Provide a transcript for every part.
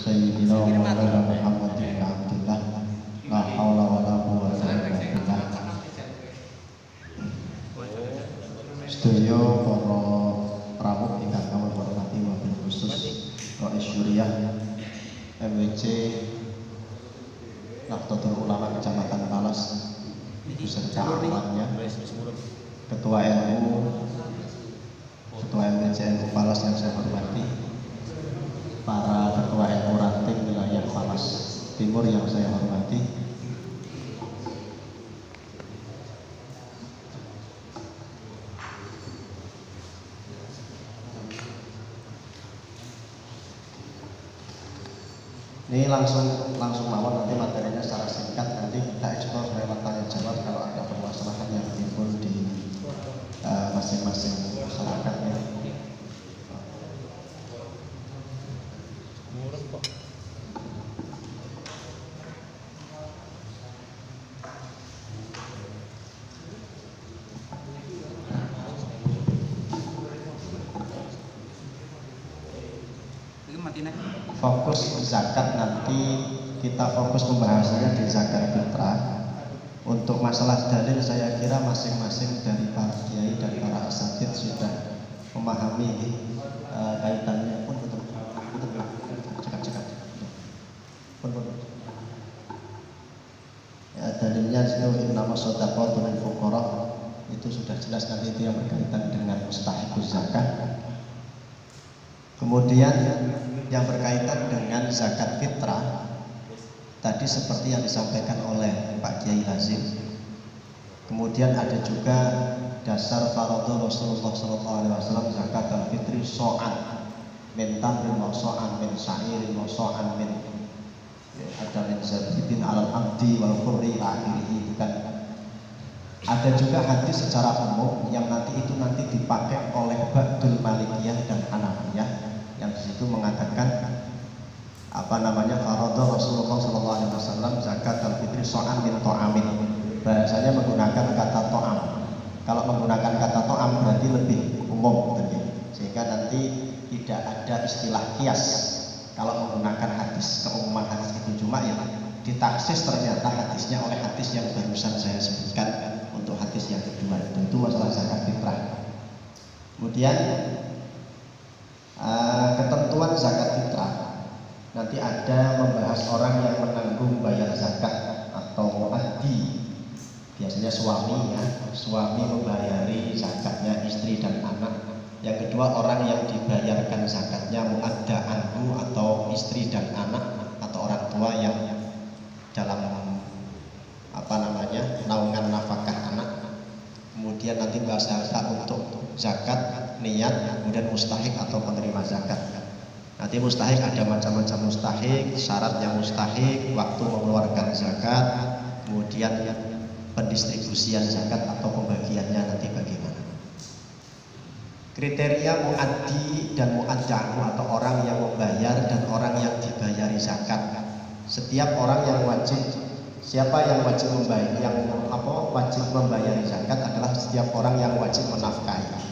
Sayyidina wa maulana Muhammadin abdillah la haula wa la quwwata illa billah. Sedaya para rawuh ingkang kami hormati wabil khusus Rais Syuriah MWC Nahdlatul Ulama Kecamatan Palas beserta amannya, Ketua NU, Ketua MWC NU Palas yang saya hormati, para Ketua NU Ranting wilayah Palas Timur yang saya hormati, ini langsung mawon, nanti materinya secara singkat nanti kita eksplor lewat tanya jawab kalau ada permasalahan yang timbul di masing-masing masyarakatnya. Fokus zakat nanti kita fokus pembahasannya di zakat fitrah. Untuk masalah dalil saya kira masing-masing dari para kiai dan para asatidz sudah memahami kaitannya pun ya, dalilnya innama shadaqatu lil fuqara itu sudah jelas, nanti itu yang berkaitan dengan mustahiquz zakat. Kemudian yang berkaitan dengan zakat fitrah tadi seperti yang disampaikan oleh Pak Kiai Hazim. Kemudian ada juga dasar faradhu Rasulullah SAW zakat al-fitri so'an min tamrin wa so'an min sa'irin wa so'an min ada min zabidin alal abdi wal qurri akhirih. Bukan, ada juga hadis secara umum yang nanti dipakai oleh Ba'dul Malikiyah dan Hanafiyah yang disitu mengatakan faradha Rasulullah SAW zakat al-fitri so'an min to'amin. Bahasanya menggunakan kata to'am. Kalau menggunakan kata to'am berarti lebih umum tadi, sehingga nanti tidak ada istilah kias kalau menggunakan hadis, keumuman hadis itu. Cuma ya ditaksis ternyata hadisnya oleh hadis yang barusan saya sebutkan untuk hadis yang kedua, tentu masalah zakat fitrah. Kemudian ketentuan zakat fitrah nanti ada membahas orang yang menanggung bayar zakat atau muaddi. Biasanya suami membayari zakatnya istri dan anak. Yang kedua orang yang dibayarkan zakatnya muadda anhu atau istri dan anak atau orang tua yang dalam naungan nafkah anak. Kemudian nanti bahas zakat untuk zakat, niat, kemudian mustahik atau penerima zakat. Nanti mustahik ada macam-macam mustahik, syaratnya mustahik, waktu mengeluarkan zakat, kemudian pendistribusian zakat atau pembagiannya nanti bagaimana. Kriteria muaddi dan muaddahu atau orang yang membayar dan orang yang dibayari zakat. Setiap orang yang wajib, siapa yang wajib membayar, wajib membayari zakat adalah setiap orang yang wajib menafkahi.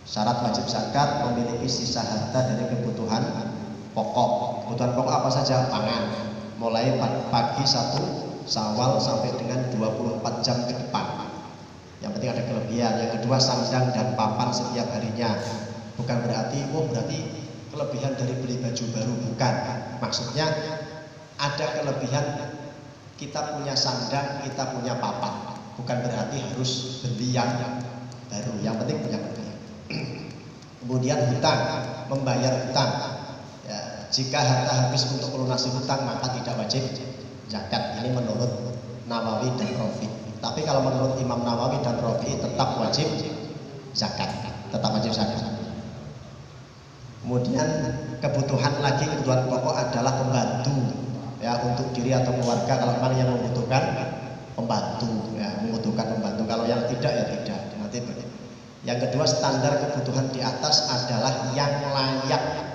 Syarat wajib zakat memiliki sisa harta dari kebutuhan pokok. Kebutuhan pokok apa saja? Pangan. Mulai pagi 1 Syawal sampai dengan 24 jam ke depan. Yang penting ada kelebihan. Yang kedua sandang dan papan setiap harinya. Bukan berarti kelebihan dari beli baju baru, bukan. Maksudnya ada kelebihan, kita punya sandang, kita punya papan. Bukan berarti harus beli yang baru. Yang penting punya kelebihan. Kemudian hutang, membayar hutang. Ya, jika harta habis untuk melunasi hutang maka tidak wajib zakat. Ini menurut Nawawi dan Rafi. Tapi kalau menurut Imam Nawawi dan Rafi tetap wajib zakat, Kemudian kebutuhan pokok adalah pembantu, ya, untuk diri atau keluarga. Kalau memang yang membutuhkan pembantu, Kalau yang tidak ya tidak. Nanti yang kedua standar kebutuhan di atas adalah yang layak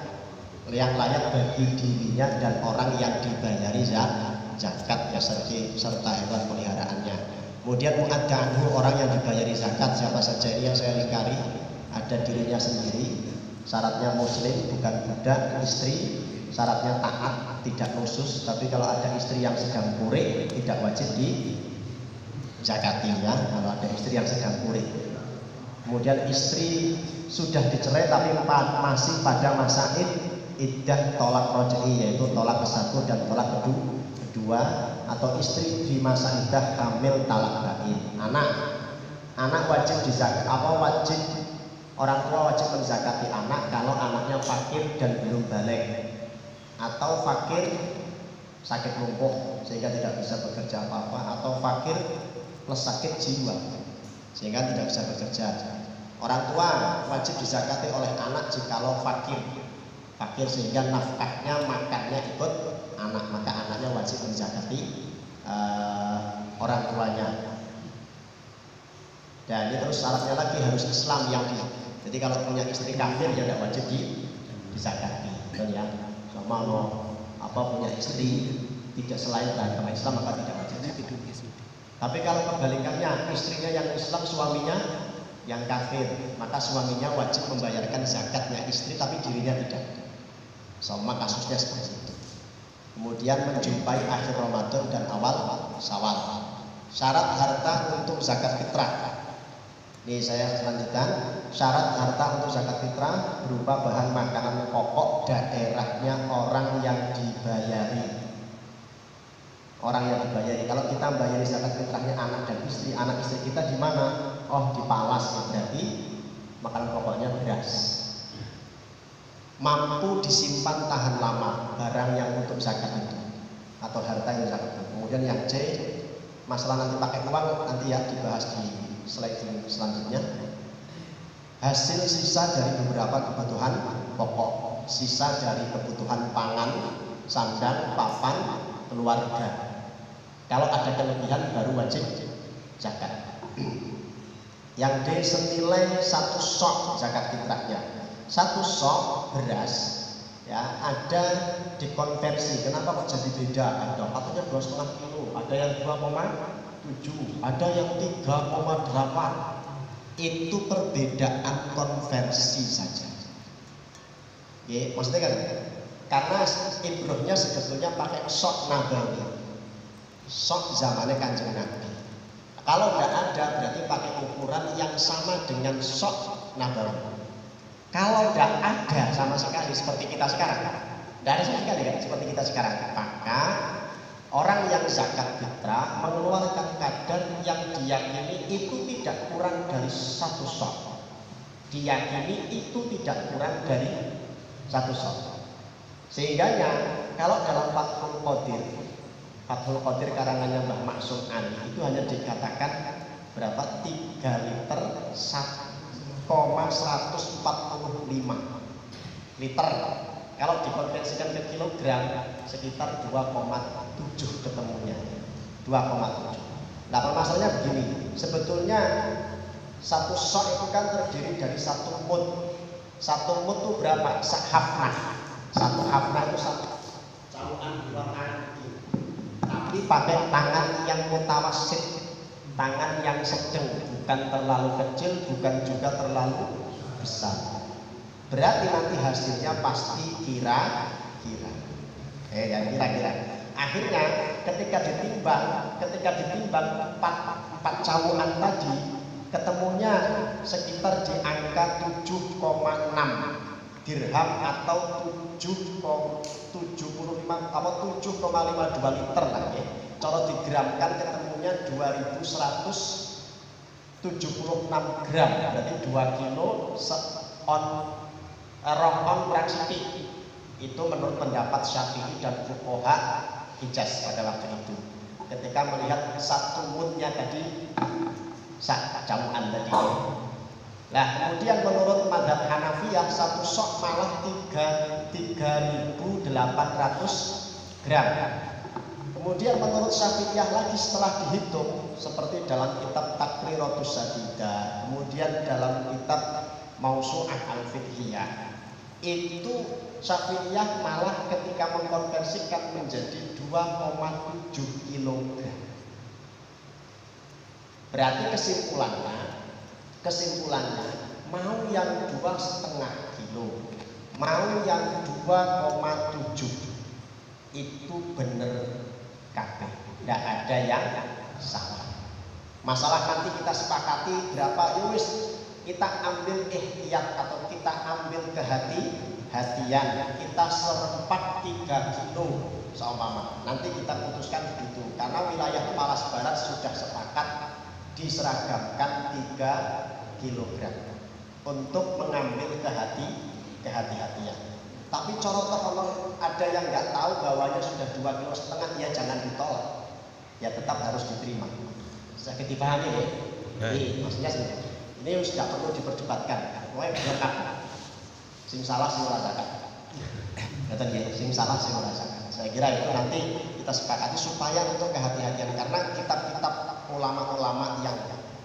bagi dirinya dan orang yang dibayari zakat ya, serta hewan peliharaannya. Kemudian muaddahu, orang yang dibayari zakat siapa saja ini yang saya lingkari. Ada dirinya sendiri, syaratnya muslim bukan budak, istri syaratnya taat, tidak khusus. Tapi kalau ada istri yang sedang kurik tidak wajib dizakati ya, kalau ada istri yang sedang kurik. Kemudian istri sudah dicerai tapi masih pada masa iddah tolak roj'i, yaitu tolak ke-1 dan tolak kedua, atau istri di masa iddah hamil talak bain. Anak wajib dizakat, wajib orang tua wajib menzakati anak kalau anaknya fakir dan belum balik, atau fakir sakit lumpuh sehingga tidak bisa bekerja apa-apa, atau fakir plus sakit jiwa sehingga tidak bisa bekerja. Orang tua wajib dizakati oleh anak jikalau fakir sehingga nafkahnya makannya ikut anak, maka anaknya wajib menzakati orang tuanya. Dan ini terus syaratnya lagi harus Islam yang jadi kalau punya istri kafir ya tidak wajib dizakati, betul ya. Sama punya istri tidak selain agama Islam maka tidak wajib. Tapi kalau kebalikannya, istrinya yang Islam, suaminya yang kafir, maka suaminya wajib membayarkan zakatnya istri tapi dirinya tidak. Sama kasusnya seperti itu. Kemudian menjumpai akhir Ramadan dan awal Syawal. Syarat harta untuk zakat fitrah. Ini saya lanjutkan. Syarat harta untuk zakat fitrah berupa bahan makanan pokok daerahnya orang yang dibayari. Orang yang dibayari. Kalau kita bayari zakat fitrahnya anak dan istri, anak istri kita di mana? Oh, di Palas, ya, berarti makanan pokoknya beras. Mampu disimpan tahan lama barang yang untuk zakat itu atau harta yang zakat itu. Kemudian yang C, masalah nanti pakai uang nanti ya dibahas di slide selanjutnya. Hasil sisa dari beberapa kebutuhan pokok, sisa dari kebutuhan pangan, sandang, papan, keluarga. Kalau ada kelebihan baru wajib zakat. Yang D, senilai 1 sok zakat fitrahnya. 1 sok beras ya ada dikonversi. Kenapa kok jadi beda? Ada katanya 2,5 kilo, ada yang 2,7, ada yang 3,8. Itu perbedaan konversi saja. Ya, maksudnya kan karena ibrohnya sebetulnya pakai sok nabawi, sok zamannya Kanjeng Nabi. Kalau tidak ada berarti pakai ukuran yang sama dengan sok nabawi. Kalau tidak ada sama sekali seperti kita sekarang, tidak ada sama sekali kan seperti kita sekarang, maka orang yang zakat fitrah mengeluarkan kadar yang diyakini itu tidak kurang dari 1 sok. Diyakini itu tidak kurang dari 1 sok. Sehingga kalau dalam Fathul Qadir karangannya Mbah Maksum Ali itu hanya dikatakan berapa? 3 liter 1,145 liter. Kalau dikonversikan ke kilogram sekitar 2,7 ketemunya. 2,7. Nah, permasalahannya begini, sebetulnya 1 sok itu kan terdiri dari 1 mud. 1 mud itu berapa? Hafnah. 1 hafnah itu 1 caluan 2 kaki. Tapi pakai tangan yang mutawasid, tangan yang sedang, bukan terlalu kecil, bukan juga terlalu besar. Berarti nanti hasilnya pasti kira-kira. Yang kira-kira. Akhirnya ketika ditimbang 4 caluan tadi ketemunya sekitar di angka 7,6 dirham atau 7,52 liter lah ya. Kalau digramkan ketemunya 2176 gram, berarti 2 kilo rohon kurang sithik. Itu menurut pendapat Syafi'i dan fuqaha Hijaz pada waktu itu. Ketika melihat 1 mudnya tadi camuan tadi. Nah, kemudian menurut mazhab Hanafiyah 1 sok malah 3.800 gram. Kemudian menurut Syafi'iyah lagi setelah dihitung seperti dalam kitab Taqriratus Sadidah, kemudian dalam kitab Mausu'ah Al-Fiqhiyah, itu Syafi'iyah malah ketika mengkonversikan menjadi 2,7 kg. Berarti kesimpulannya mau yang 2,5 kilo, mau yang 2,7 itu bener kabeh, tidak ada yang salah. Masalah nanti kita sepakati berapa, wis kita ambil ihtiyat atau kita ambil kehati-hatian, kita serempak 3 kilo seumpama. Nanti kita putuskan begitu, karena wilayah Palas Barat sudah sepakat diseragamkan 3 kilogram untuk mengambil kehati-hatian. Tapi kalau ada yang nggak tahu bahwanya sudah 2,5 kilo, ya jangan ditolak, ya tetap harus diterima. Saya dipahami ya. Ini maksudnya ini sudah perlu diperdebatkan. Pokoknya berkat sing salah sing ora zakat. Kata dia, sing salah sing ora zakat. Saya kira itu nanti kita sepakati supaya untuk kehati-hatian, karena kitab-kitab ulama-ulama yang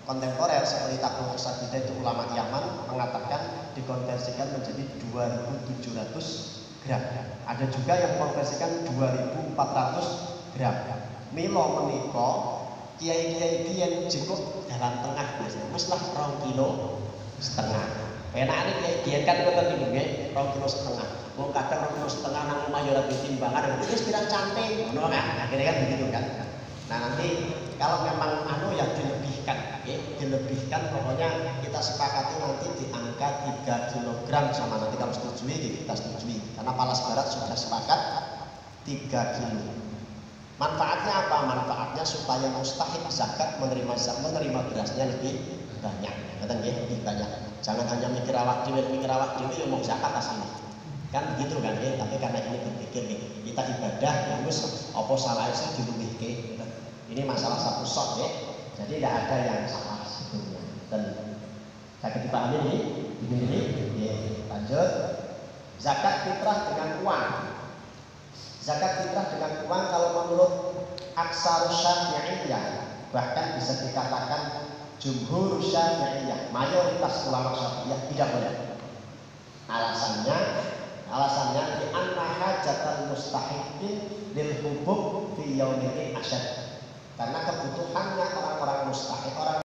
kontemporer seperti Taqul Sadida itu ulama Yaman mengatakan dikonversikan menjadi 2.700 gram. Ada juga yang konversikan 2.400 gram. Milo menika kiai-kiai yang cukup dalam tengah biasanya, mas lah 2,5 kilo. Enaknya kiai-kiai kan ngoten niku nggih, 2,5 kilo. Wong kadang 2,5 kilo nang omah ya ora ditimbangan, wis pirang cantik, ngono kan. Akhirnya kan begitu kan. Nah, nanti kalau memang yang dilebihkan, dilebihkan, pokoknya kita sepakati nanti di angka 3 kg sama, nanti kalau setujui kita setujui, karena Palas Barat sudah sepakat 3 kilo. Manfaatnya apa? Manfaatnya supaya mustahik zakat menerima berasnya lebih banyak. Kata nggih, lebih banyak. Jangan hanya mikir awak dhewe yang mau zakat asli. Kan begitu kan nggih, tapi karena ini berpikir kita ibadah ya wis apa salah sih dilebihke. Ini masalah satu sok ya. Jadi tidak ada yang salah sebetulnya. Dan saya dipahami ini. Lanjut. Zakat fitrah dengan uang. Zakat fitrah dengan uang kalau menurut aksarus syafi'iyah, bahkan bisa dikatakan jumhur syafi'iyah, mayoritas ulama syafi'iyah tidak boleh. Alasannya di anna hajatal mustahiqin lil hubub fi yaumil asyad. Karena kebutuhannya orang-orang mustahik, orang